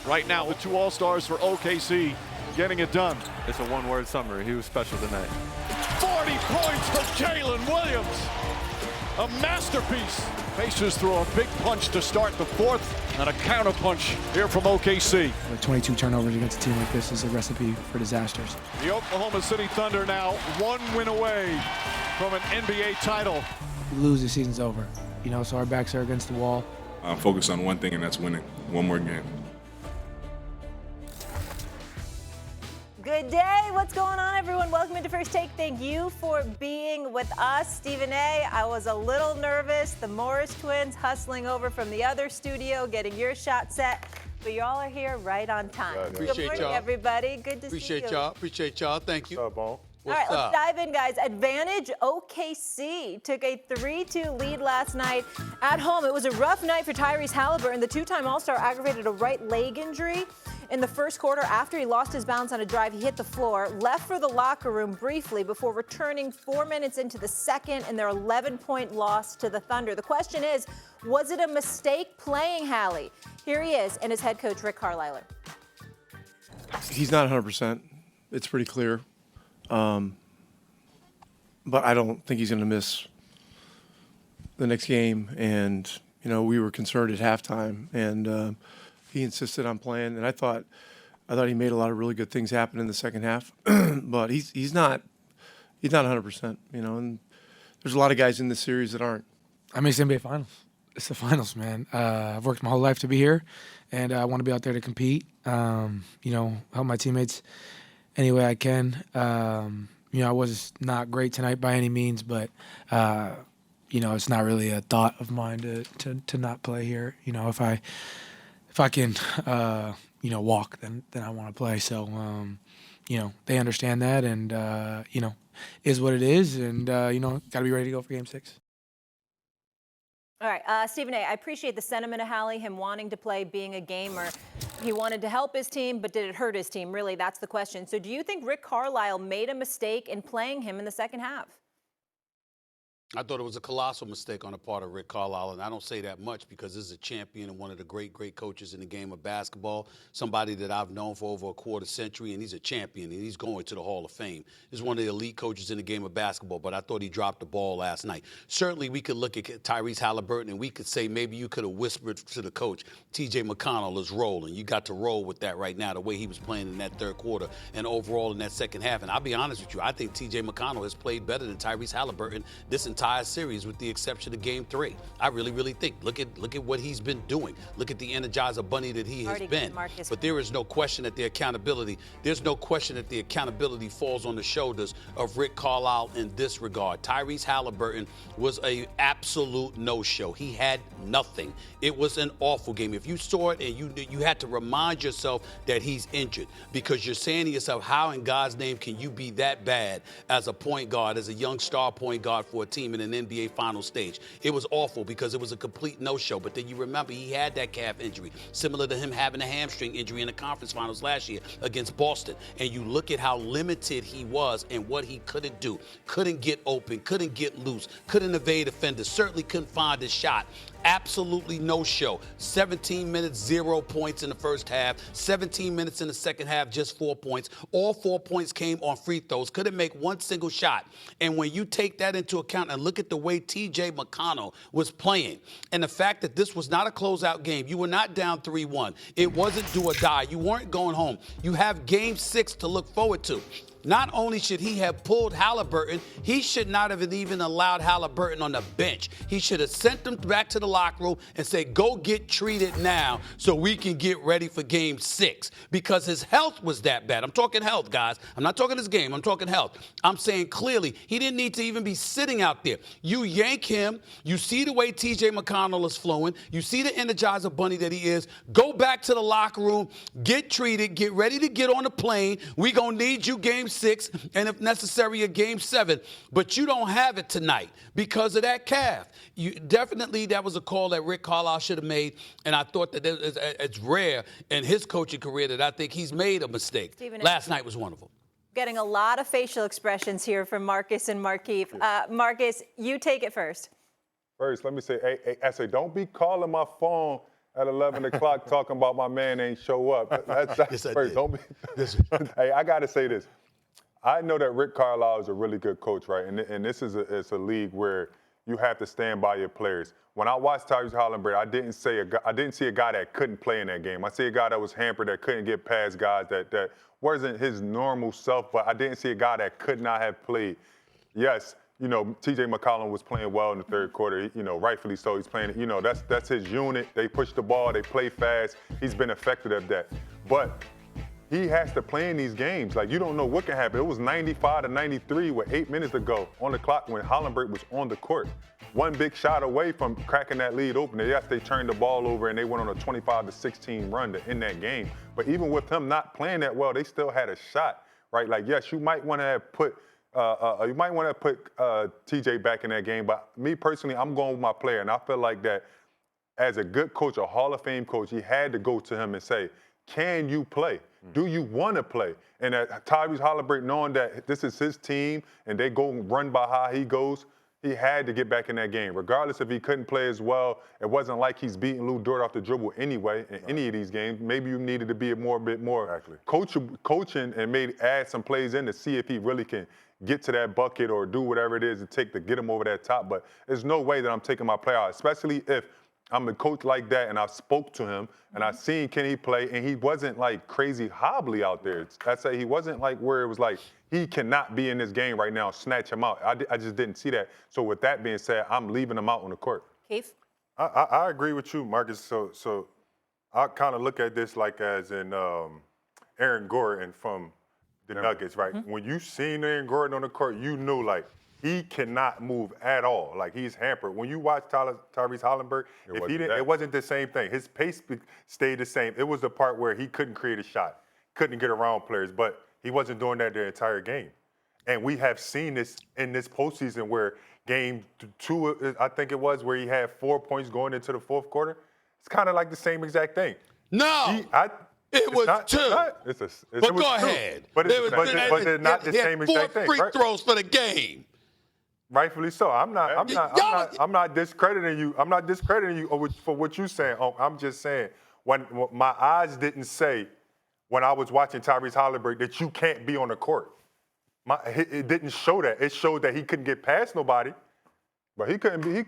right now, the 2 All-Stars for OKC getting it done. It's a one-word summary. He was special tonight. 40 points for Jalen Williams. A masterpiece. Pacers throw a big punch to start the fourth, and a counter punch here from OKC. 22 turnovers against a team like this is a recipe for disasters. The Oklahoma City Thunder now 1 win away from an NBA title. If we lose, the season's over. You know, so our backs are against the wall. I'm focused on one thing, and that's winning. One more game. Good day. What's going on, everyone? Welcome into First Take. Thank you for being with us. Stephen A., I was a little nervous. The Morris twins hustling over from the other studio, getting your shot set. But y'all are here right on time. Appreciate Good morning, y'all. everybody. Good to see you. Appreciate y'all. Thank you. What's up, Bone? All right, let's dive in, guys. Advantage OKC took a 3-2 lead last night at home. It was a rough night for Tyrese Haliburton. The 2-time All-Star aggravated a right leg injury in the first quarter. After he lost his balance on a drive, he hit the floor, left for the locker room briefly before returning 4 minutes into the second in their 11-point loss to the Thunder. The question is, was it a mistake playing Hallie? Here he is and his head coach, Rick Carlisle. He's not 100%. It's pretty clear. But I don't think he's going to miss the next game. And, you know, we were concerned at halftime, and he insisted on playing. And I thought he made a lot of really good things happen in the second half. But he's not 100%, you know. And there's a lot of guys in this series that aren't. I mean, it's NBA Finals. It's the finals, man. I've worked my whole life to be here, and I want to be out there to compete, you know, help my teammates any way I can. You know, I was not great tonight by any means, but, you know, it's not really a thought of mine to not play here. You know, if I can, you know, walk, then I want to play. So, you know, they understand that, and, you know, is what it is, and, you know, got to be ready to go for Game 6. All right, Stephen A., I appreciate the sentiment of Hallie, him wanting to play, being a gamer. He wanted to help his team, but did it hurt his team? Really, that's the question. So do you think Rick Carlisle made a mistake in playing him in the second half? I thought it was a colossal mistake on the part of Rick Carlisle, and I don't say that much because this is a champion and one of the great coaches in the game of basketball, somebody that I've known for over a quarter century, and he's a champion, and he's going to the Hall of Fame. He's one of the elite coaches in the game of basketball, but I thought he dropped the ball last night. Certainly, we could look at Tyrese Haliburton, and we could say maybe you could have whispered to the coach, T.J. McConnell is rolling. You got to roll with that right now, the way he was playing in that third quarter and overall in that second half. And I'll be honest with you, I think T.J. McConnell has played better than Tyrese Haliburton this entire series, with the exception of Game 3. I really think. Look at what he's been doing. Look at the Energizer Bunny that he has been. But there is no question that the accountability. There's no question that the accountability falls on the shoulders of Rick Carlisle in this regard. Tyrese Haliburton was a absolute no-show. He had nothing. It was an awful game. If you saw it and you had to remind yourself that he's injured, because you're saying to yourself, how in God's name can you be that bad as a point guard, as a young star point guard for a team in an NBA final stage? It was awful because it was a complete no-show. But then you remember he had that calf injury, similar to him having a hamstring injury in the conference finals last year against Boston. And you look at how limited he was and what he couldn't do. Couldn't get open, couldn't get loose, couldn't evade defenders, certainly couldn't find his shot. Absolutely no show. 17 minutes, 0 points in the first half. 17 minutes in the second half, just 4 points. All 4 points came on free throws. Couldn't make one single shot. And when you take that into account and look at the way T.J. McConnell was playing, and the fact that this was not a closeout game, you were not down 3-1. It wasn't do or die. You weren't going home. You have Game 6 to look forward to. Not only should he have pulled Haliburton, he should not have even allowed Haliburton on the bench. He should have sent him back to the locker room and said, go get treated now so we can get ready for Game 6. Because his health was that bad. I'm talking health, guys. I'm not talking his game. I'm talking health. I'm saying clearly he didn't need to even be sitting out there. You yank him. You see the way T.J. McConnell is flowing. You see the Energizer Bunny that he is. Go back to the locker room. Get treated. Get ready to get on the plane. We going to need you Game 6, and if necessary, a Game 7. But you don't have it tonight because of that calf. Definitely that was a call that Rick Carlisle should have made, and I thought that it's rare in his coaching career that I think he's made a mistake. Last night was one of them. Getting a lot of facial expressions here from Marcus and Markieff. Marcus, you take it first. First, let me say, hey, I say, don't be calling my phone at 11 o'clock talking about my man ain't show up. That's Yes, I first. did. Don't be. Hey, I got to say this. I know that Rick Carlisle is a really good coach, right? And this is a league where you have to stand by your players. When I watched Tyrese Haliburton, I didn't see a guy that couldn't play in that game. I see a guy that was hampered, that couldn't get past guys that wasn't his normal self, but I didn't see a guy that could not have played. Yes, you know, T.J. McCollum was playing well in the third quarter. You know, rightfully so. He's playing, you know, that's his unit. They push the ball. They play fast. He's been effective at that. But he has to play in these games. Like, you don't know what can happen. It was 95-93 with 8 minutes to go on the clock when Haliburton was on the court. One big shot away from cracking that lead open. Yes, they turned the ball over and they went on a 25-16 run to end that game. But even with him not playing that well, they still had a shot, right? Like, yes, you might want to have put TJ back in that game. But me personally, I'm going with my player, and I feel like that as a good coach, a Hall of Fame coach, he had to go to him and say, can you play? Do you want to play? And Tyrese Haliburton, knowing that this is his team and they go run by how he goes, he had to get back in that game. Regardless if he couldn't play as well, it wasn't like he's beating Lou Dort off the dribble anyway in any of these games. Maybe you needed to be a bit more coaching and maybe add some plays in to see if he really can get to that bucket or do whatever it is to take to get him over that top. But there's no way that I'm taking my player out, especially if I'm a coach like that and I spoke to him and I seen Kenny play and he wasn't like crazy hobbly out there. I say he wasn't like where it was like he cannot be in this game right now, snatch him out. I just didn't see that. So with that being said, I'm leaving him out on the court. Keith? I agree with you, Marcus. So I kind of look at this like as in Aaron Gordon from the Nuggets, right? Mm-hmm. When you seen Aaron Gordon on the court, you knew like he cannot move at all. Like he's hampered. When you watch Tyrese Haliburton, it wasn't the same thing. His pace stayed the same. It was the part where he couldn't create a shot, couldn't get around players, but he wasn't doing that the entire game. And we have seen this in this postseason where game 2, I think it was, where he had 4 points going into the fourth quarter. It's kind of like the same exact thing. No. It was not, 2. But go ahead. But it's not the same exact thing. 4 free throws for the game. Rightfully so. I'm not discrediting you. I'm not discrediting you for what you're saying. I'm just saying when my eyes didn't say when I was watching Tyrese Haliburton that you can't be on the court. It didn't show that. It showed that he couldn't get past nobody. But he couldn't get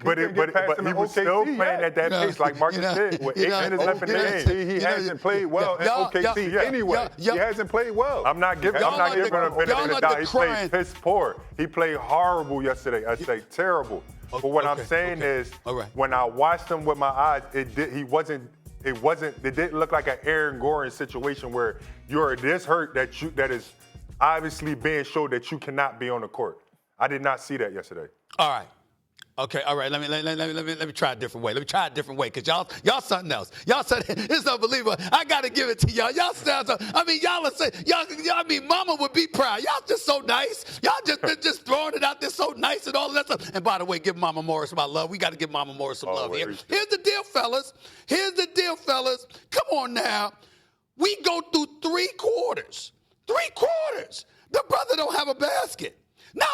past But he was still playing at that pace, like Marcus said, with 8 minutes left in the game. He hasn't played well in OKC anyway. He hasn't played well. I'm not giving him a benefit of the doubt. He played piss poor. He played horrible yesterday. I say terrible. But what I'm saying is, when I watched him with my eyes, it didn't look like an Aaron Gordon situation where you're this hurt that is obviously being showed that you cannot be on the court. I did not see that yesterday. All right. Okay, all right. Let me try a different way. Because y'all something else. Y'all said it's unbelievable. I gotta give it to y'all. Y'all sound so. I mean, y'all are saying Mama would be proud. Y'all just so nice. Y'all just throwing it out there so nice and all of that stuff. And by the way, give Mama Morris my love. We got to give Mama Morris some love here. Here's the deal, fellas. Come on now. We go through 3 quarters. 3 quarters. The brother don't have a basket. Not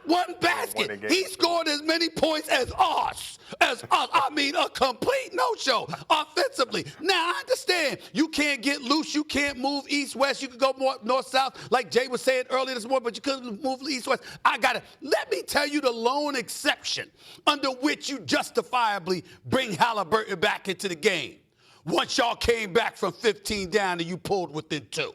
one basket. He scored as many points as us. I mean, a complete no-show offensively. Now, I understand you can't get loose. You can't move east-west. You can go more north-south, like Jay was saying earlier this morning, but you couldn't move east-west. Let me tell you the lone exception under which you justifiably bring Haliburton back into the game. Once y'all came back from 15 down and you pulled within 2.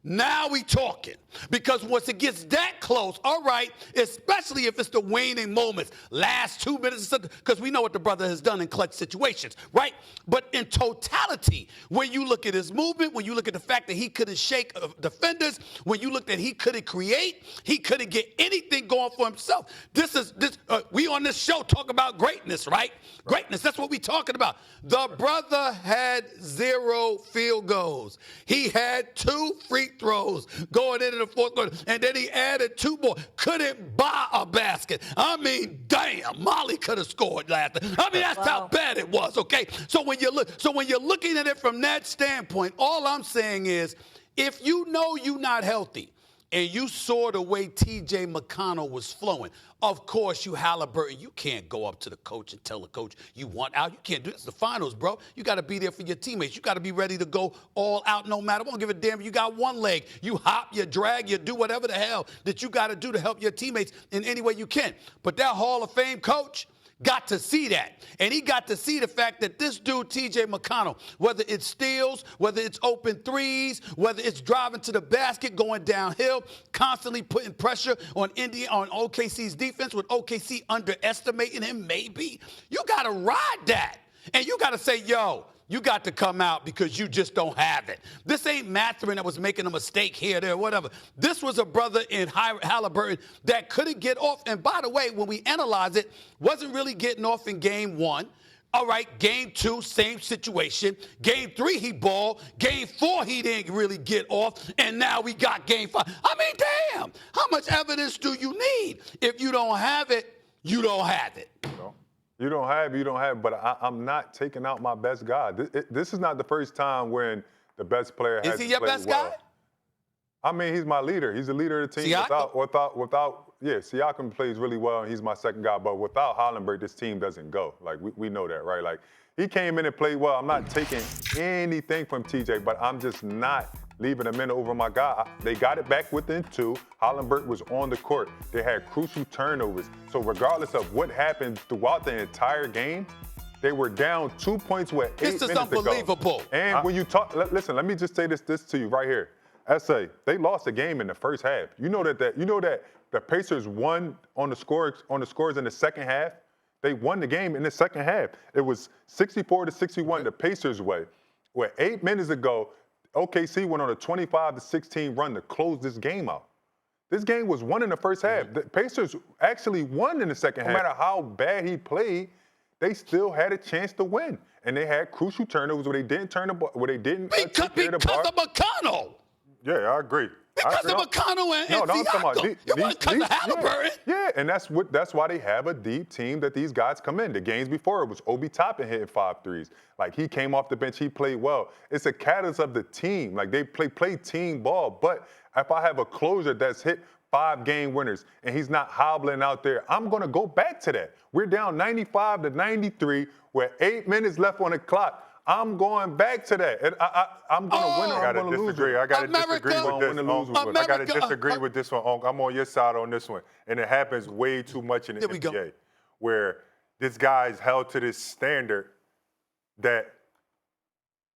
Now we talking. Because once it gets that close, all right, especially if it's the waning moments, last 2 minutes, because we know what the brother has done in clutch situations, right? But in totality, when you look at his movement, when you look at the fact that he couldn't shake defenders, when you look at he couldn't create, he couldn't get anything going for himself. We on this show talk about greatness, right? Greatness, that's what we talking about. The brother had 0 field goals. He had 2 free throws going into the fourth quarter, and then he added 2 more. Couldn't buy a basket. I mean, damn, Molly could have scored last night. I mean, that's how bad it was. Okay, so when you're looking at it from that standpoint, all I'm saying is, if you know you're not healthy, and you saw the way T.J. McConnell was flowing. Of course, you Haliburton, you can't go up to the coach and tell the coach you want out. You can't do this. It's the finals, bro. You got to be there for your teammates. You got to be ready to go all out no matter what. I don't give a damn if you got one leg. You hop, you drag, you do whatever the hell that you got to do to help your teammates in any way you can. But that Hall of Fame coach got to see that. And he got to see the fact that this dude, T.J. McConnell, whether it's steals, whether it's open threes, whether it's driving to the basket, going downhill, constantly putting pressure on OKC's defense, with OKC underestimating him maybe, you got to ride that. And you got to say, yo, you got to come out because you just don't have it. This ain't Mathurin that was making a mistake here, there, whatever. This was a brother in Haliburton that couldn't get off. And by the way, when we analyze it, wasn't really getting off in game 1. All right, game 2, same situation. Game 3, he balled. Game 4, he didn't really get off. And now we got game 5. I mean, damn, how much evidence do you need? If you don't have it, you don't have it. You don't have it, but I'm not taking out my best guy. This is not the first time when the best player has to play well. Is he your best guy? I mean, he's my leader. He's the leader of the team. Siakam plays really well, and he's my second guy. But without Haliburton, this team doesn't go. Like, we know that, right? Like, he came in and played well. I'm not taking anything from TJ, but I'm just not leaving him in over my guy. They got it back within 2. Haliburton was on the court. They had crucial turnovers. So regardless of what happened throughout the entire game, they were down 2 points with 8 minutes to go. This is unbelievable. And when you talk, listen, let me just say this to you right here. SA, they lost the game in the first half. You know that the Pacers won on the scores in the second half. They won the game in the second half. It was 64-61 the Pacers' way. Where 8 minutes ago, OKC went on a 25-16 run to close this game out. This game was won in the first half. The Pacers actually won in the second half. No matter how bad he played, they still had a chance to win. And they had crucial turnovers where they didn't turn the ball, where they didn't because of McConnell. Yeah, I agree. Because of McConnell and Siakam. You want to cut the Haliburton? Yeah, and that's why they have a deep team that these guys come in. The games before, it was Obi Toppin hitting 5 threes. Like, he came off the bench, he played well. It's a catalyst of the team. Like, they play team ball. But if I have a closer that's hit 5 game winners and he's not hobbling out there, I'm going to go back to that. We're down 95-93 with 8 minutes left on the clock. I'm going back to that. And I'm going to win or I'm going to lose. I got to disagree with this one. I'm on your side on this one. And it happens way too much in the NBA where this guy's held to this standard that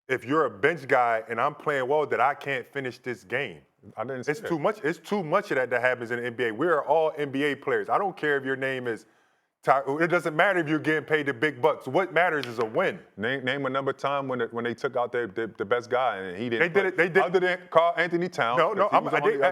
if you're a bench guy and I'm playing well, that I can't finish this game. It's too much. It's too much of that happens in the NBA. We are all NBA players. I don't care if your name is it doesn't matter if you're getting paid the big bucks. What matters is a win. Name another time when they took out the best guy and he didn't. They did. Other than Karl Anthony Towns.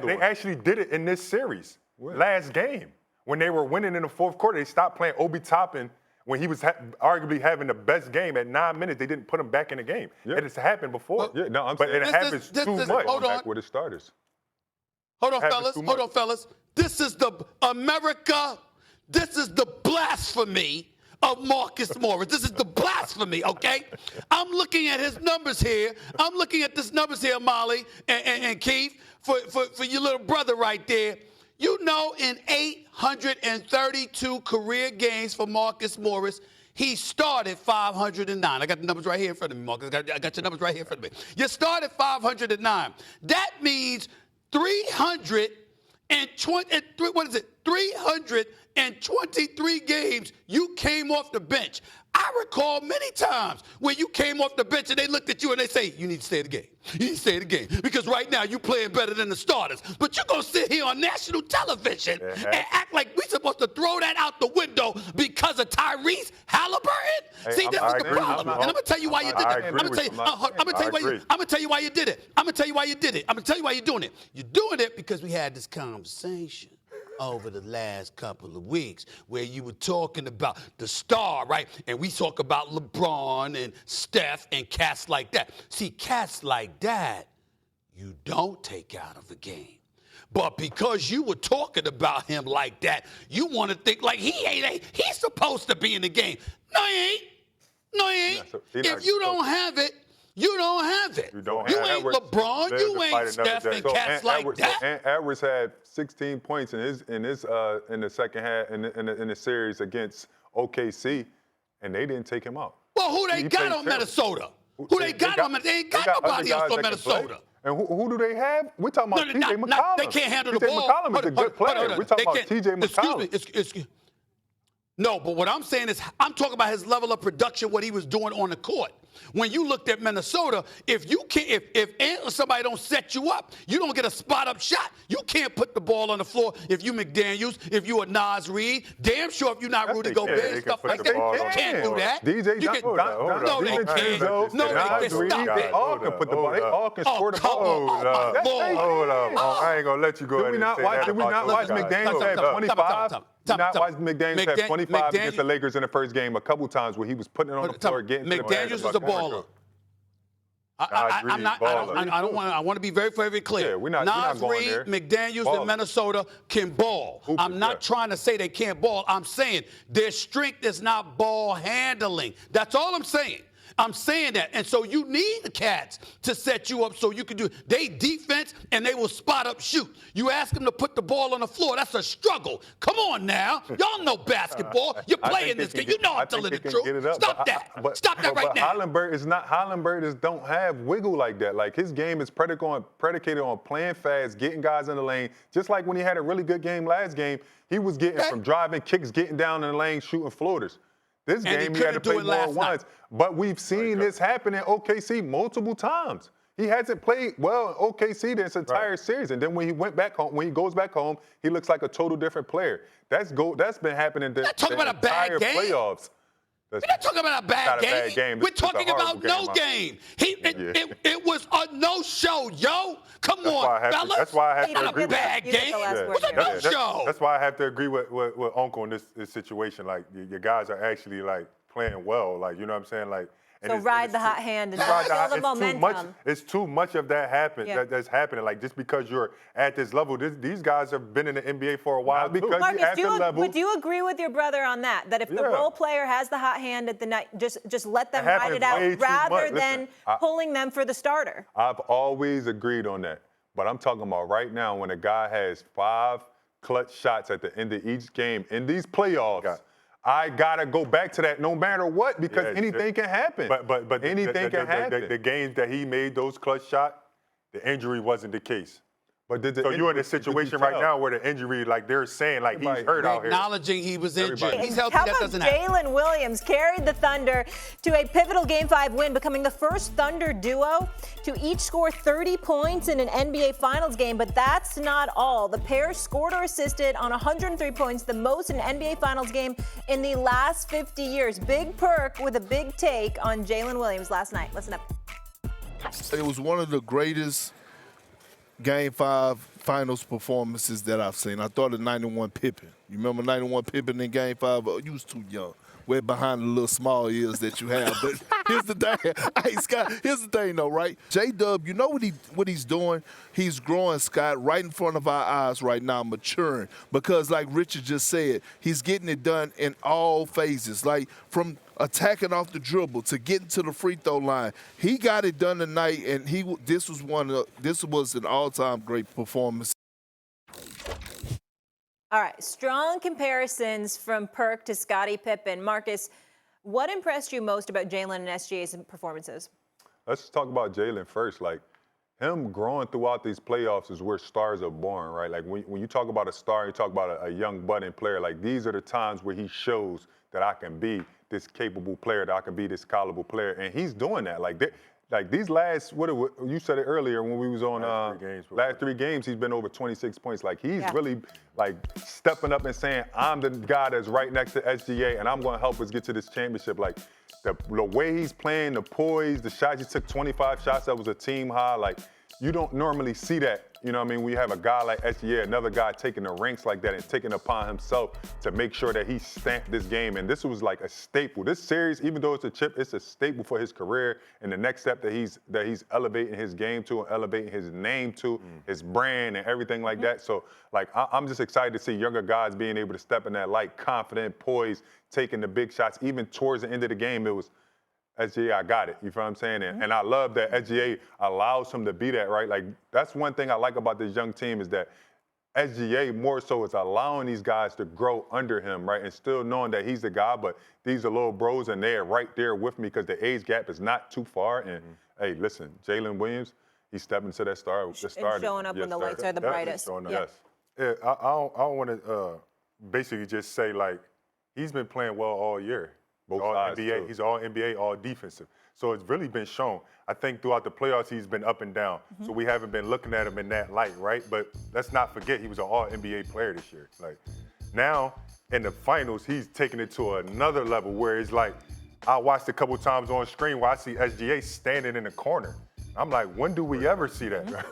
They actually did it in this series. Last game. When they were winning in the fourth quarter, they stopped playing Obi Toppin when he was arguably having the best game. At 9 minutes, they didn't put him back in the game. Yeah. It has happened before. Yeah, no, I'm but saying it happens too much. Hold on. Back with the starters. Hold on, fellas. This is the America. This is the blasphemy of Marcus Morris. This is the blasphemy, okay? I'm looking at his numbers here. I'm looking at this numbers here, Molly and Keith, for your little brother right there. You know, in 832 career games for Marcus Morris, he started 509. I got the numbers right here in front of me, Marcus. I got your numbers right here in front of me. You started 509. That means 323 games you came off the bench. I recall many times when you came off the bench and they looked at you and they say, you need to stay in the game. You need to stay in the game because right now you're playing better than the starters. But you're going to sit here on national television and act like we're supposed to throw that out the window because of Tyrese Haliburton? See, this is the problem. And I'm going to tell you why you did it. I'm going to tell you why you did it. I'm going to tell you why you did it. I'm going to tell you why you're doing it. You're doing it because we had this conversation over the last couple of weeks where you were talking about the star, right? And we talk about LeBron and Steph and cats like that. See, cats like that, you don't take out of the game. But because you were talking about him like that, you want to think like he's supposed to be in the game. No, he ain't. No, he ain't. If you don't have it, you don't have it. You don't You have ain't Edwards. LeBron. Live You to ain't fight another Steph day. and So cats like that. So Edwards had 16 points in the series against OKC, and they didn't take him out. Well, who they got on Minnesota? Who they got on? They ain't got nobody else on Minnesota. And who do they have? We're talking about TJ McCollum. They can't handle the TJ ball. McCollum is a good player. We're talking about TJ McCollum. Excuse me. No, but what I'm saying is I'm talking about his level of production, what he was doing on the court. When you looked at Minnesota, if somebody don't set you up, you don't get a spot-up shot. You can't put the ball on the floor if you McDaniels, if you a Nas Reed. Damn sure if you're not Rudy Gobert, stuff like that. You can't do that. DJ, No, they can't. No, they can't. Stop it. All can put the ball. They all can score the ball. Hold up. I ain't gonna let you go. Did we not watch McDaniels have 25? Did not watch McDaniels have 25 against the Lakers in the first game a couple times where he was putting it on the floor, getting to the basket. McDaniels is a baller. I want to be very, very clear. Yeah, we're not going there. McDaniels in Minnesota can ball. I'm not trying to say they can't ball. I'm saying their strength is not ball handling. That's all I'm saying. I'm saying that. And so you need the cats to set you up so you can do it. They defense and they will spot up shoot. You ask them to put the ball on the floor. That's a struggle. Come on now. Y'all know basketball. You're playing this game. You know I'm telling the truth. Stop that. Stop that right now. Hollenberg don't have wiggle like that. Like his game is predicated on playing fast, getting guys in the lane. Just like when he had a really good game last game, he was getting from driving kicks, getting down in the lane, shooting floaters. This game he had to play more once. But we've seen this happen in OKC multiple times. He hasn't played well in OKC this entire series. And then when he goes back home, he looks like a total different player. That's been happening the entire playoffs. We're not talking about a bad game. We're talking about no game. It was a no-show, yo. Come on, fellas. That's why I have to agree. Not a bad game. It was a no-show. That's why I have to agree with Uncle in this situation. Like, your guys are actually, like, playing well. Like, you know what I'm saying? Like, so ride the hot hand and build the momentum. It's too much of that that's happening. Like, just because you're at this level, these guys have been in the NBA for a while. Marcus, do you agree with your brother on that? That if the role player has the hot hand at the night, just let them ride it out rather than pulling them for the starter? I've always agreed on that. But I'm talking about right now when a guy has 5 clutch shots at the end of each game in these playoffs. I gotta go back to that no matter what because anything can happen. But anything can happen. The games that he made those clutch shots, the injury wasn't the case. But so you're in a situation right now where the injury, like they're saying, like he's hurt out here. Acknowledging he was injured. He's healthy. How that about doesn't happen. Jalen Williams carried the Thunder to a pivotal Game 5 win, becoming the first Thunder duo to each score 30 points in an NBA Finals game. But that's not all. The pair scored or assisted on 103 points, the most in an NBA Finals game in the last 50 years. Big Perk with a big take on Jalen Williams last night. Listen up. It was one of the greatest Game 5 finals performances that I've seen. I thought of 91 Pippen. You remember 91 Pippen in Game 5? Oh, you was too young. Way behind the little small ears that you have. But here's the thing. Hey, Scott, here's the thing, though, right? J-Dub, you know what he's doing? He's growing, Scott, right in front of our eyes right now, maturing. Because, like Richard just said, he's getting it done in all phases. Like, from attacking off the dribble to getting to the free throw line. He got it done tonight, and this was an all-time great performance. All right, strong comparisons from Perk to Scottie Pippen. Marcus, what impressed you most about Jalen and SGA's performances? Let's talk about Jalen first. Like, him growing throughout these playoffs is where stars are born, right? Like, when you talk about a star, you talk about a young budding player. Like, these are the times where he shows that I can be this capable player, that I can be this caliber player, and he's doing that. Like these last, you said it earlier when we was on last 3 games, he's been over 26 points. Like he's really like stepping up and saying, I'm the guy that's right next to SGA, and I'm going to help us get to this championship. Like the way he's playing, the poise, the shots, he took 25 shots, that was a team high. Like you don't normally see that. You know what I mean? We have a guy like SGA, another guy taking the ranks like that and taking it upon himself to make sure that he stamped this game. And this was like a staple. This series, even though it's a chip, it's a staple for his career and the next step that he's elevating his game to and elevating his name to, his brand and everything like that. So like I'm just excited to see younger guys being able to step in that light, confident, poised, taking the big shots. Even towards the end of the game, it was SGA, I got it. You feel what I'm saying? And I love that SGA allows him to be that, right? Like, that's one thing I like about this young team is that SGA more so is allowing these guys to grow under him, right? And still knowing that he's the guy, but these are little bros and they're right there with me because the age gap is not too far. And hey, listen, Jalen Williams, he's stepping to that star. And showing up when the lights are the brightest. Yeah, I don't want to basically just say, like, he's been playing well all year. Both all sides, NBA, too. he's all NBA, all defensive. So it's really been shown. I think throughout the playoffs, he's been up and down. So we haven't been looking at him in that light, right? But let's not forget, he was an all NBA player this year. Like, now in the finals, he's taking it to another level where it's like, I watched a couple times on screen where I see SGA standing in the corner. I'm like, when do we ever see that?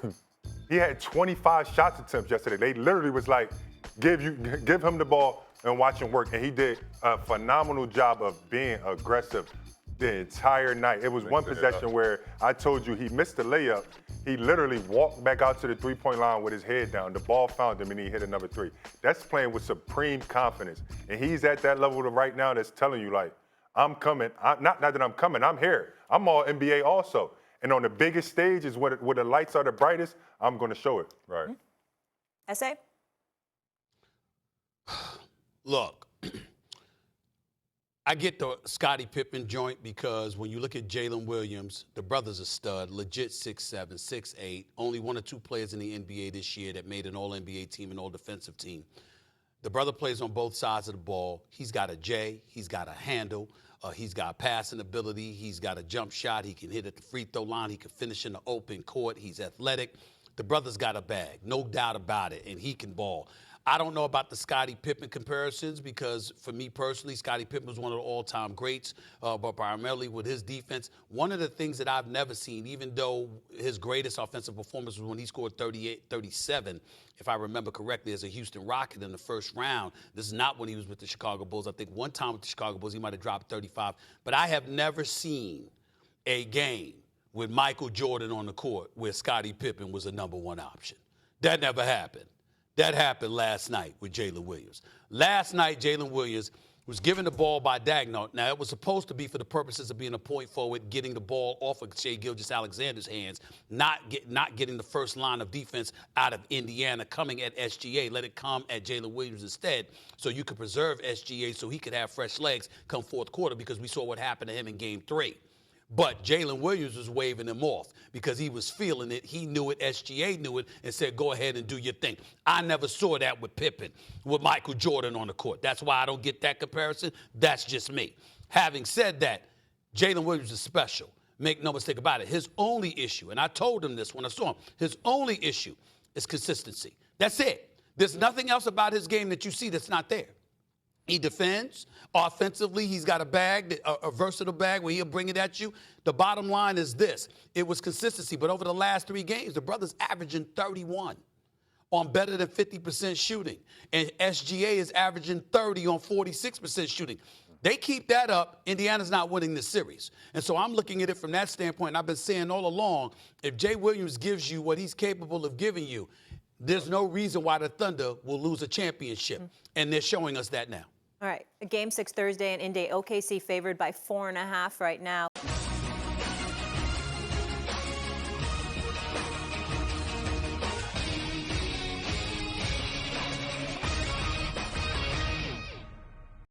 He had 25 shots attempts yesterday. They literally was like, give him the ball and watch him work. And he did a phenomenal job of being aggressive the entire night. It was one possession where I told you he missed the layup. He literally walked back out to the three-point line with his head down. The ball found him and he hit another three. That's playing with supreme confidence. And he's at that level right now that's telling you, like, I'm coming. Not that I'm coming, I'm here. I'm all NBA also. And on the biggest stage is where the lights are the brightest, I'm going to show it. Right. Essay? Look, I get the Scottie Pippen joint because when you look at Jalen Williams, the brother's a stud, legit 6'7", 6'8", only one or two players in the NBA this year that made an all-NBA team, an all-defensive team. The brother plays on both sides of the ball. He's got a J, he's got a handle, he's got passing ability, he's got a jump shot, he can hit at the free throw line, he can finish in the open court, he's athletic. The brother's got a bag, no doubt about it, and he can ball. I don't know about the Scottie Pippen comparisons because, for me personally, Scottie Pippen was one of the all-time greats, but primarily with his defense. One of the things that I've never seen, even though his greatest offensive performance was when he scored 37, if I remember correctly, as a Houston Rocket in the first round. This is not when he was with the Chicago Bulls. I think one time with the Chicago Bulls he might have dropped 35. But I have never seen a game with Michael Jordan on the court where Scottie Pippen was a number one option. That never happened. That happened last night with Jalen Williams. Last night, Jalen Williams was given the ball by Dagnall. Now, it was supposed to be for the purposes of being a point forward, getting the ball off of Shai Gilgeous-Alexander's hands, not getting the first line of defense out of Indiana, coming at SGA. Let it come at Jalen Williams instead so you could preserve SGA so he could have fresh legs come fourth quarter because we saw what happened to him in Game 3. But Jalen Williams was waving him off because he was feeling it. He knew it. SGA knew it and said, go ahead and do your thing. I never saw that with Pippen, with Michael Jordan on the court. That's why I don't get that comparison. That's just me. Having said that, Jalen Williams is special. Make no mistake about it. His only issue, and I told him this when I saw him, his only issue is consistency. That's it. There's nothing else about his game that you see that's not there. He defends. Offensively, he's got a bag, a versatile bag where he'll bring it at you. The bottom line is this. It was consistency, but over the last 3 games, the brother's averaging 31 on better than 50% shooting. And SGA is averaging 30 on 46% shooting. They keep that up, Indiana's not winning this series. And so I'm looking at it from that standpoint, and I've been saying all along, if Jay Williams gives you what he's capable of giving you, there's no reason why the Thunder will lose a championship. And they're showing us that now. All right, Game 6 Thursday in Indy. OKC favored by 4.5 right now.